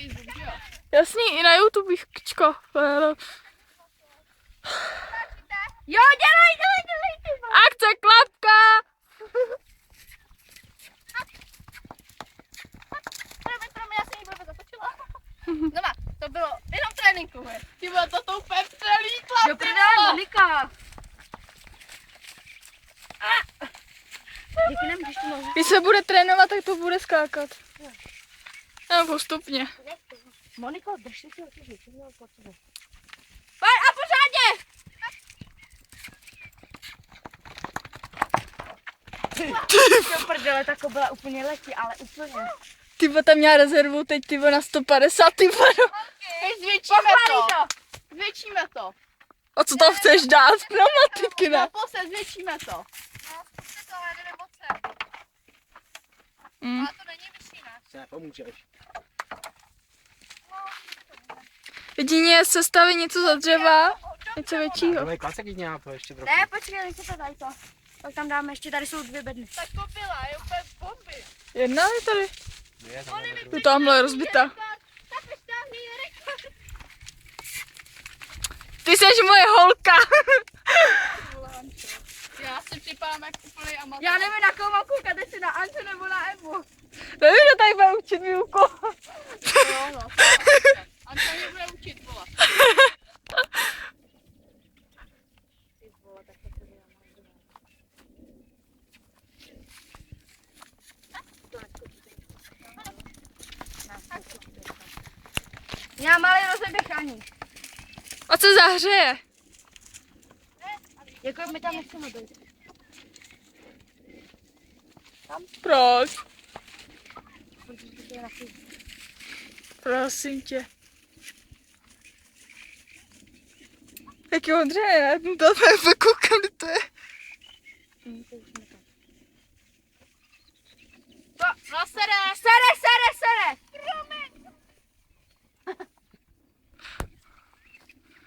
Facebook, že jo? Jasný, i na YouTube, kčko. Jo, dělej, ty vole. Akce klapka! Já jsem jí blbě zatočila. Znova, to bylo jenom tréninkové. Ty bylo to úplně přelítla. Do prdele, Monika. Díky, nemůžeš tu nohu. Když se bude trénovat, tak to bude skákat. No, postupně. Moniko, drž si ty věci, pod sebou. Pojď a pořádně! Do prdele, ta kobila úplně letí, ale úplně. Ty tam měla rezervu teď na 150, ty Hej, zvětšíme to. Zvětšíme to. A co tam chceš dát? Pneumatiky, ne? Naposled zvětšíme to. No, zkuste to, ale jdeme moc. Mm. To není vyšší, ne? Se nepomůžeš. Jedině se staví něco za dřeva, něco většího. Dobrý klacek jít nějak, ještě trochu. Ne, počkej, nechci to tady to. Tak tam dáme, ještě tady jsou 2 bedny. Tak to byla, je úplně bomby. Jedna je tady. Je, tam je Tu tamhle je rozbitá. Tak vyštáhni rekord. Ty jsi moje holka. Já si připadám jak úplný amatér. Já nevím, na koho mám koukat, jestli na Anču nebo na Evu. Nevím, kdo tady bude učit výuku. Jo, no. Anka mě bude učit, vole. Já malý rozeběchání. A co zahřeje? Jako my tam nechceme dojít. Proč? Prosím tě. Jak je Ondřeje, ne? No to je koukám, kde to je. No sere. Sere!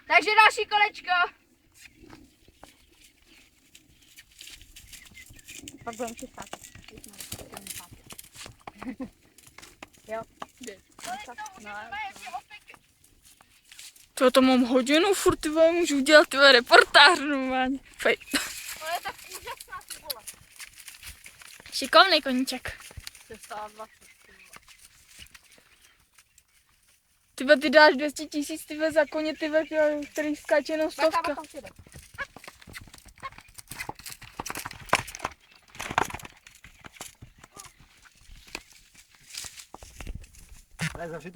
Takže další kolečko. Pak budeme chystat. Jo. To mám hodinu, furt ty vole, můžu udělat ty reportáž normálně. Fej. To je tak úžasná, ty vole. Šikovný koníček. 320. Ty dáš 200 000 za koně, který skáče jenom 100. Ale zavři